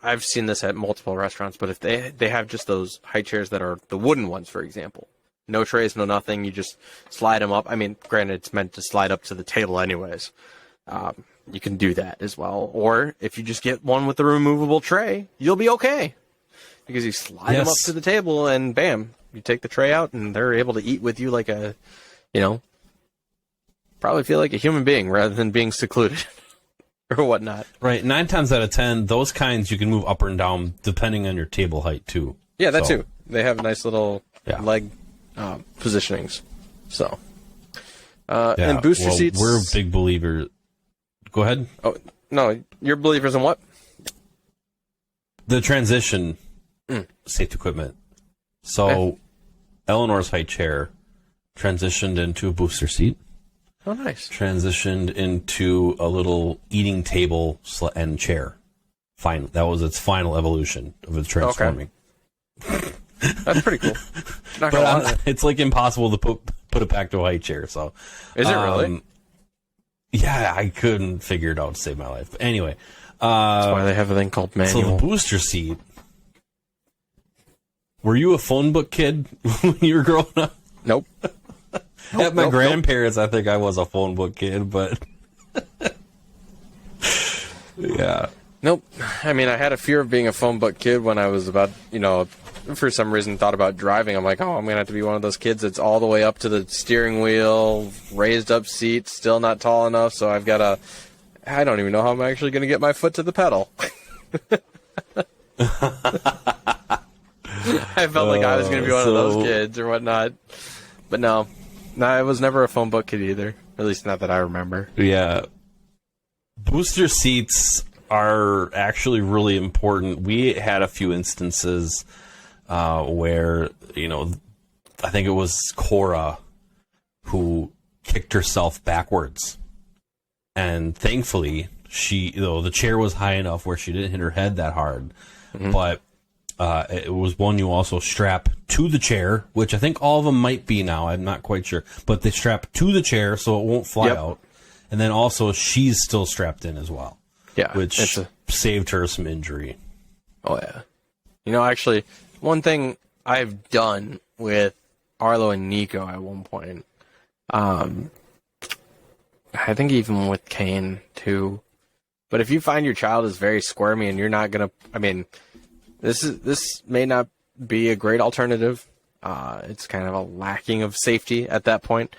I've seen this at multiple restaurants, but if they have just those high chairs that are the wooden ones, for example, no trays, no nothing, you just slide them up. I mean, granted, it's meant to slide up to the table anyways. You can do that as well. Or if you just get one with the removable tray, you'll be okay. Because you slide them up to the table and bam, you take the tray out and they're able to eat with you like a, probably feel like a human being rather than being secluded or whatnot. Right. 9 times out of 10, those kinds you can move up and down depending on your table height too. Yeah, that too. They have nice little leg positionings. So, and booster seats. We're big believers. Go ahead. Oh, no, you're believers in what? The transition. Safety equipment. So, Eleanor's high chair transitioned into a booster seat. Oh, nice. transitioned into a little eating table and chair. Fine, that was its final evolution of its transforming. That's pretty cool. Not gonna lie. It's like impossible to put it back to a high chair. So, Is it really? Yeah, I couldn't figure it out to save my life. But anyway, That's why they have a thing called manual. so the booster seat. Were you a phone book kid when you were growing up? Nope. At my grandparents, I think I was a phone book kid, but yeah. Nope. I mean, I had a fear of being a phone book kid when I was about, for some reason thought about driving. I'm like, oh, I'm going to have to be one of those kids that's all the way up to the steering wheel, raised up seats, still not tall enough, so I've got to, I don't even know how I'm actually going to get my foot to the pedal. I felt like I was going to be one of those kids or whatnot. But no, I was never a phone book kid either. At least not that I remember. Yeah. Booster seats are actually really important. We had a few instances where, I think it was Cora who kicked herself backwards. And thankfully, the chair was high enough where she didn't hit her head that hard. Mm-hmm. But it was one you also strap to the chair, which I think all of them might be now. I'm not quite sure. But they strap to the chair so it won't fly out. And then also she's still strapped in as well. Yeah. Which saved her some injury. Oh, yeah. Actually, one thing I've done with Arlo and Nico at one point, I think even with Kane too, but if you find your child is very squirmy and you're not going to, this may not be a great alternative. It's kind of a lacking of safety at that point,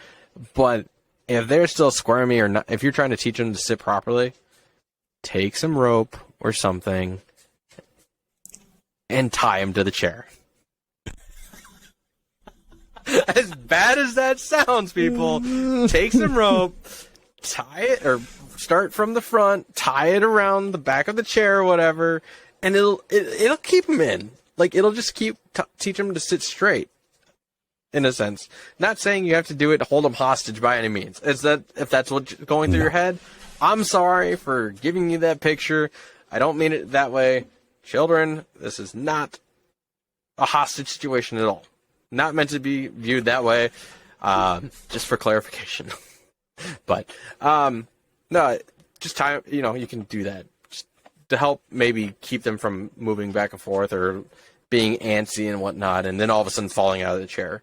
but if they're still squirmy or not, if you're trying to teach them to sit properly, take some rope or something and tie him to the chair. As bad as that sounds, people, take some rope, tie it, or start from the front, tie it around the back of the chair or whatever, and it'll keep him in. Like, it'll just teach him to sit straight, in a sense. Not saying you have to do it to hold him hostage by any means. If that's what's going through your head, I'm sorry for giving you that picture. I don't mean it that way. Children, this is not a hostage situation at all. Not meant to be viewed that way, just for clarification. But, no, just time, you can do that just to help maybe keep them from moving back and forth or being antsy and whatnot, and then all of a sudden falling out of the chair,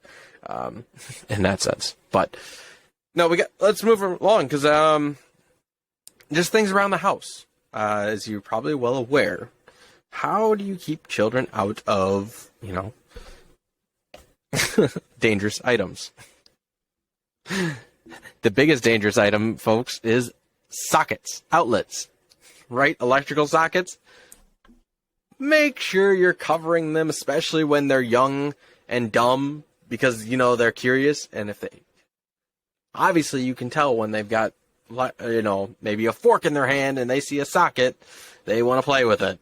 in that sense. But, no, let's move along, because, just things around the house. As you're probably well aware, how do you keep children out of, dangerous items? The biggest dangerous item, folks, is sockets, outlets, right? Electrical sockets. Make sure you're covering them, especially when they're young and dumb, because, they're curious. And obviously you can tell when they've got, maybe a fork in their hand and they see a socket, they want to play with it.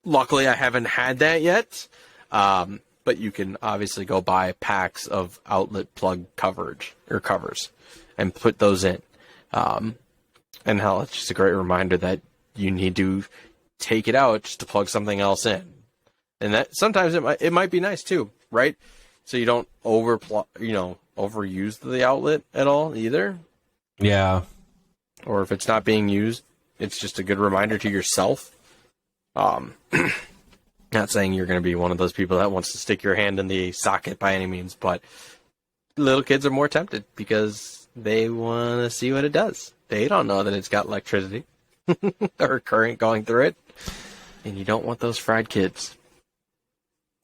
Luckily, I haven't had that yet. But you can obviously go buy packs of outlet plug covers and put those in. And hell, it's just a great reminder that you need to take it out just to plug something else in. And that sometimes it might be nice too, right? So you don't overuse the outlet at all either. Yeah. Or if it's not being used, it's just a good reminder to yourself. Not saying you're going to be one of those people that wants to stick your hand in the socket by any means, but little kids are more tempted because they want to see what it does. They don't know that it's got electricity or current going through it, and you don't want those fried kids.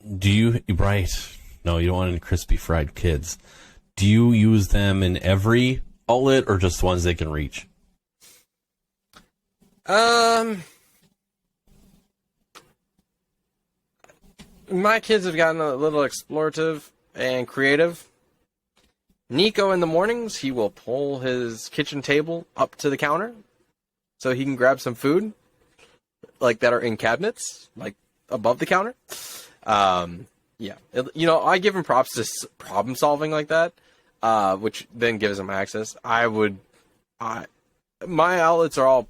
Right. No, you don't want any crispy fried kids. Do you use them in every outlet or just ones they can reach? My kids have gotten a little explorative and creative. Nico, in the mornings, he will pull his kitchen table up to the counter so he can grab some food, like that are in cabinets, like above the counter. Yeah. I give him props to problem solving like that. which then gives them access. My outlets are all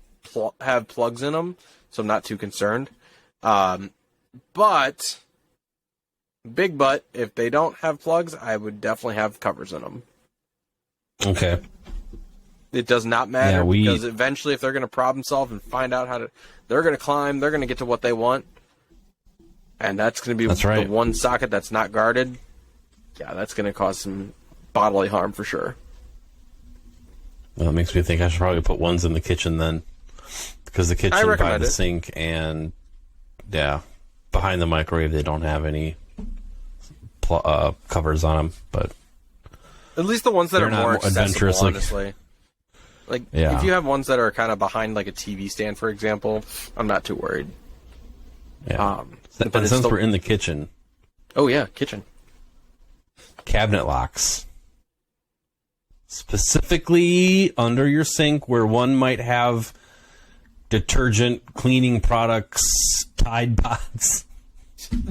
have plugs in them, so I'm not too concerned. But big butt, if they don't have plugs, I would definitely have covers in them. Okay. It does not matter because eventually, if they're going to problem solve and find out they're going to climb, they're going to get to what they want, and that's going to be the one socket that's not guarded. Yeah, that's going to cause some bodily harm for sure. Well, it makes me think I should probably put ones in the kitchen then, because the kitchen by the sink and behind the microwave they don't have any covers on them, but at least the ones that are more accessible, honestly. If you have ones that are kind of behind like a TV stand, for example, I'm not too worried. Yeah. But since we're in the kitchen. Oh yeah, kitchen. Cabinet locks. Specifically under your sink where one might have detergent, cleaning products, Tide Pods.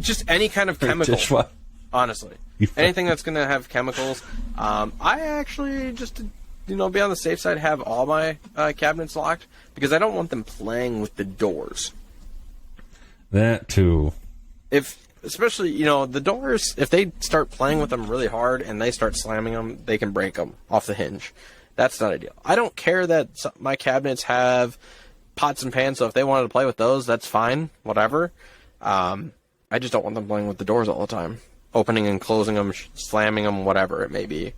Just any kind of chemical. Honestly. Anything that's going to have chemicals. I actually, just to be on the safe side, have all my cabinets locked because I don't want them playing with the doors. That too. Especially, the doors, if they start playing with them really hard and they start slamming them, they can break them off the hinge. That's not ideal. I don't care that my cabinets have pots and pans, so if they wanted to play with those, that's fine, whatever. I just don't want them playing with the doors all the time. Opening and closing them, slamming them, whatever it may be.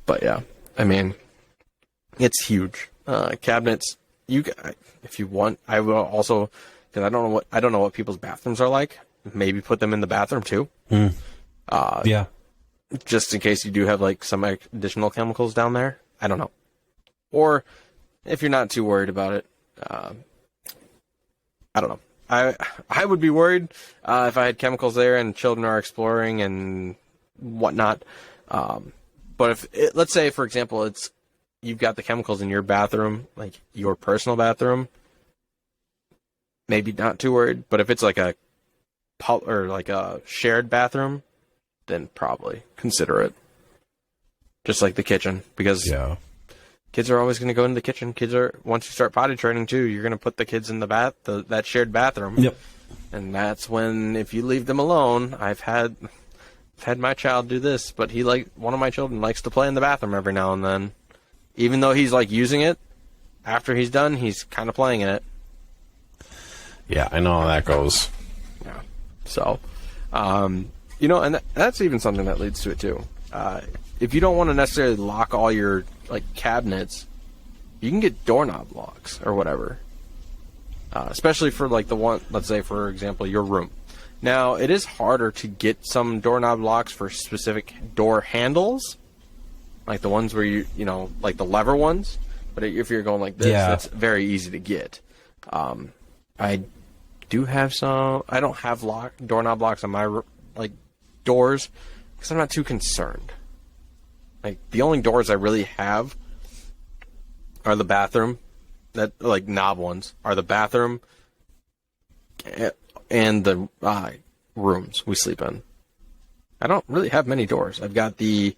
But yeah, I mean, it's huge. Cabinets, if you want, I will also, because I don't know what people's bathrooms are like. Maybe put them in the bathroom too. Yeah. Just in case you do have like some additional chemicals down there. I don't know. Or if you're not too worried about it, I don't know. I would be worried if I had chemicals there and children are exploring and whatnot. But let's say, for example, you've got the chemicals in your bathroom, like your personal bathroom, maybe not too worried. But if it's like a shared bathroom, then probably consider it. Just like the kitchen, because kids are always going to go into the kitchen. Once you start potty training too, you're going to put the kids in that shared bathroom. Yep. And that's when, if you leave them alone, I've had my child do this, but one of my children likes to play in the bathroom every now and then. Even though he's like using it, after he's done, he's kind of playing in it. Yeah, I know how that goes. Yeah. So, and that's even something that leads to it too. If you don't want to necessarily lock all your cabinets, you can get doorknob locks or whatever. Especially for the one, let's say for example, your room. Now it is harder to get some doorknob locks for specific door handles, like the ones where you like the lever ones. But if you're going like this, that's very easy to get. I do have some. I don't have doorknob locks on my doors because I'm not too concerned. The only doors I really have are the bathroom, that knob ones are the bathroom and the rooms we sleep in. I don't really have many doors. I've got a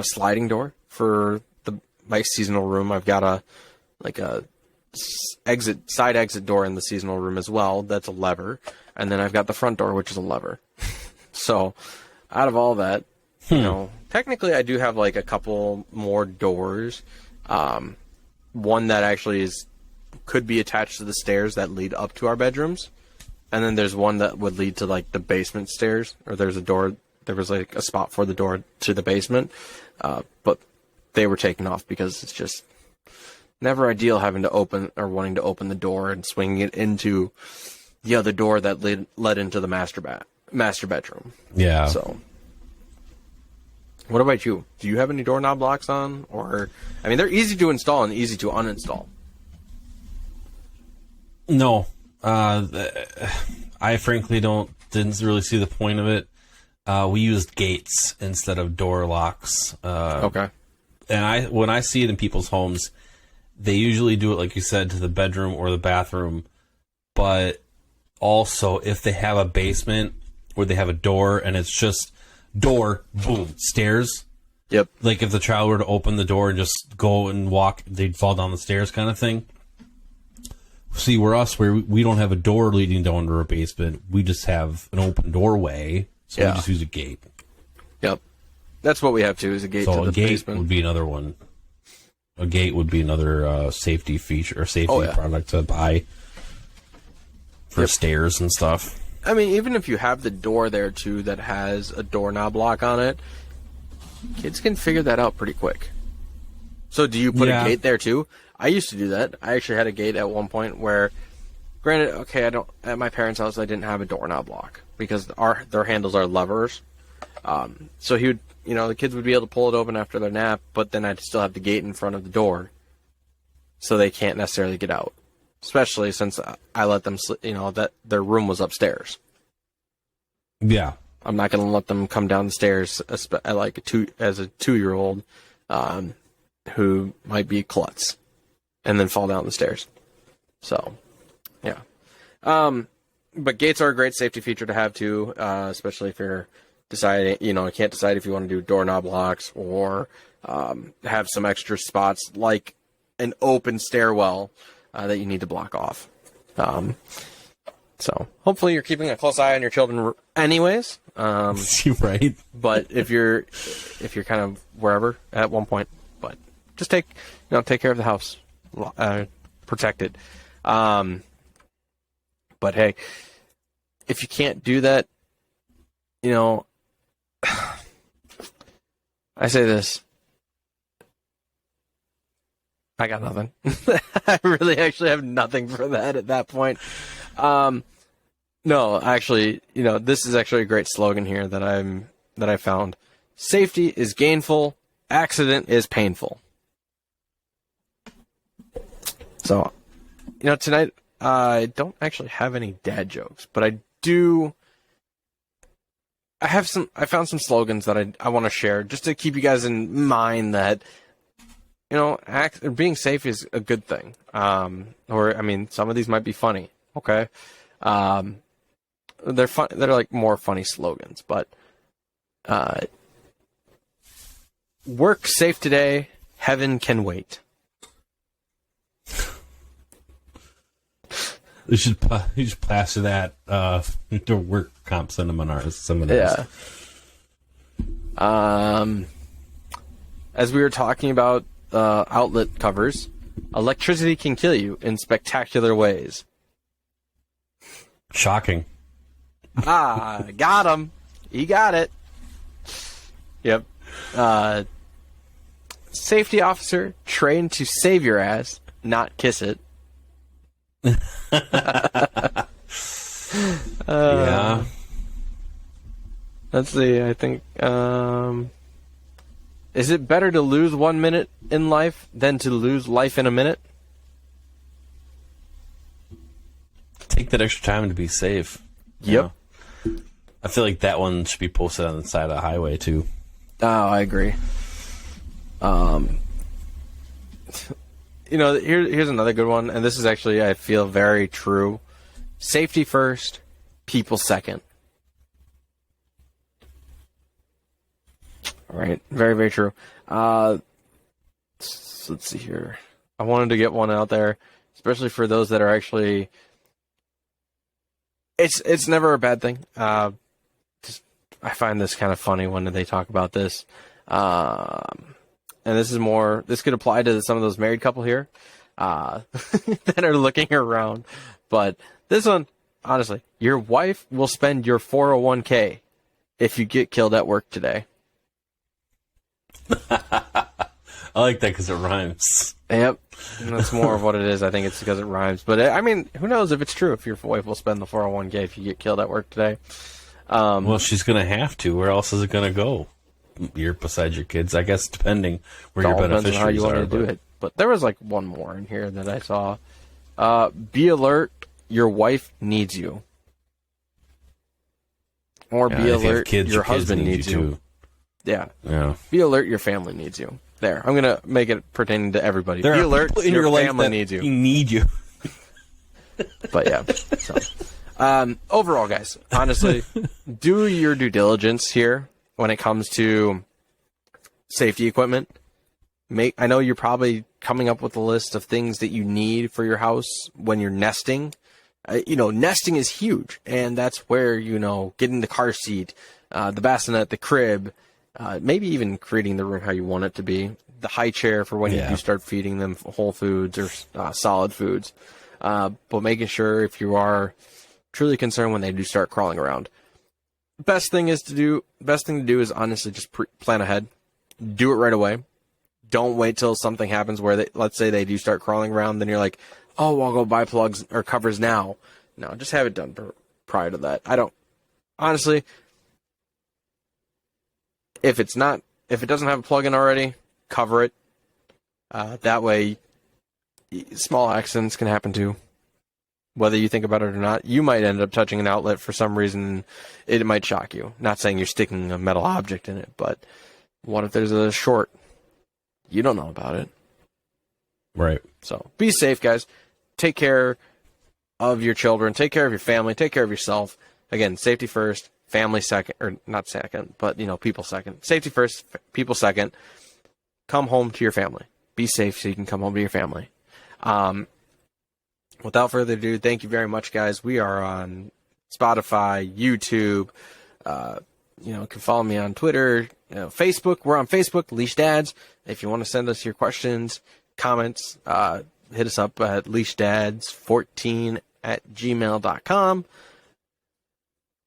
sliding door for my seasonal room. I've got a side exit door in the seasonal room as well. That's a lever, and then I've got the front door, which is a lever. So, out of all that, technically I do have a couple more doors. One that actually could be attached to the stairs that lead up to our bedrooms, and then there's one that would lead to the basement stairs, or there's a door. There was a spot for the door to the basement, but they were taken off because it's just never ideal having to open or wanting to open the door and swinging it into the other door that led into the master bedroom. Yeah. So, what about you? Do you have any doorknob locks on? Or, I mean, they're easy to install and easy to uninstall. No. I frankly didn't really see the point of it. We used gates instead of door locks. Okay. And when I see it in people's homes, they usually do it, like you said, to the bedroom or the bathroom. But also, if they have a basement where they have a door and it's just door, boom, stairs. Yep. Like if the child were to open the door and just go and walk, they'd fall down the stairs kind of thing. See, where we don't have a door leading down to our basement. We just have an open doorway, so we just use a gate. Yep. That's what we have too, is a gate to the gate basement. Would be another one. A gate would be another safety feature or safety product to buy for stairs and stuff. I mean, even if you have the door there too that has a doorknob lock on it, kids can figure that out pretty quick. So do you put a gate there too? I used to do that. I actually had a gate at one point where, granted, okay, at my parents' house I didn't have a doorknob lock because their handles are levers. So he would, the kids would be able to pull it open after their nap, but then I'd still have the gate in front of the door, so they can't necessarily get out. Especially since I let them, that their room was upstairs. Yeah, I'm not going to let them come down the stairs as a 2-year-old who might be klutz and then fall down the stairs. So, yeah. But gates are a great safety feature to have too, especially if you're deciding, you can't decide if you want to do doorknob locks or have some extra spots like an open stairwell that you need to block off. So hopefully you're keeping a close eye on your children anyways. Right. But if you're kind of wherever at one point, but just take care of the house, protect it. But hey, if you can't do that, I say this. I got nothing. I really actually have nothing for that at that point. No, actually, this is actually a great slogan here that I found. Safety is gainful, accident is painful. So, tonight I don't actually have any dad jokes, but I found some slogans that I want to share just to keep you guys in mind that being safe is a good thing. Some of these might be funny. Okay. They're fun. They're like more funny slogans, but, work safe today. Heaven can wait. You should plaster that to work comp seminars. Some of those. Yeah. As we were talking about outlet covers, electricity can kill you in spectacular ways. Shocking. Got him. He got it. Yep. Safety officer trained to save your ass, not kiss it. Yeah. Let's see. I think. Is it better to lose 1 minute in life than to lose life in a minute? Take that extra time to be safe. Yep. I feel like that one should be posted on the side of the highway too. Oh, I agree. Here's another good one, and this is actually, I feel, very true. Safety first, people second. All right, very, very true. Let's see here. I wanted to get one out there, especially for those that are actually. It's never a bad thing. I find this kind of funny when they talk about this. And this could apply to some of those married couple here that are looking around. But this one, honestly, your wife will spend your 401k if you get killed at work today. I like that because it rhymes. Yep. And that's more of what it is. I think it's because it rhymes. But, who knows if it's true if your wife will spend the 401k if you get killed at work today. Well, she's going to have to. Where else is it going to go? You're beside your kids, I guess, depending where your beneficiaries how you want are. To do it. But there was one more in here that I saw. Be alert, your wife needs you. Or be alert, your husband needs you. Yeah. Be alert, your family needs you. There. I'm going to make it pertaining to everybody. Be alert, your family needs you. Need you. But yeah. So, overall, guys, honestly, do your due diligence here. when it comes to safety equipment. I know you're probably coming up with a list of things that you need for your house when you're nesting. Nesting is huge, and that's where, getting the car seat, the bassinet, the crib, maybe even creating the room how you want it to be, the high chair for when you do start feeding them whole foods or solid foods, but making sure if you are truly concerned when they do start crawling around. Best thing to do is honestly just plan ahead. Do it right away. Don't wait till something happens where let's say they do start crawling around, then you're like, oh, I'll go buy plugs or covers now. No, just have it done prior to that. Honestly, if it doesn't have a plug-in already, cover it. That way, small accidents can happen too. Whether you think about it or not, you might end up touching an outlet for some reason. It might shock you. Not saying you're sticking a metal object in it, but what if there's a short? You don't know about it. Right. So be safe, guys. Take care of your children. Take care of your family. Take care of yourself. Again, safety first, family second, or not second, but, people second. Safety first, people second. Come home to your family. Be safe so you can come home to your family. Without further ado, thank you very much, guys. We are on Spotify, YouTube. You can follow me on Twitter, Facebook. We're on Facebook, Leash Dads. If you want to send us your questions, comments, hit us up at leashdads14@gmail.com.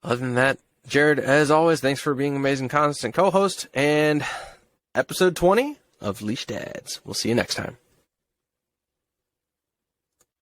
Other than that, Jared, as always, thanks for being an amazing constant co-host and episode 20 of Leash Dads. We'll see you next time.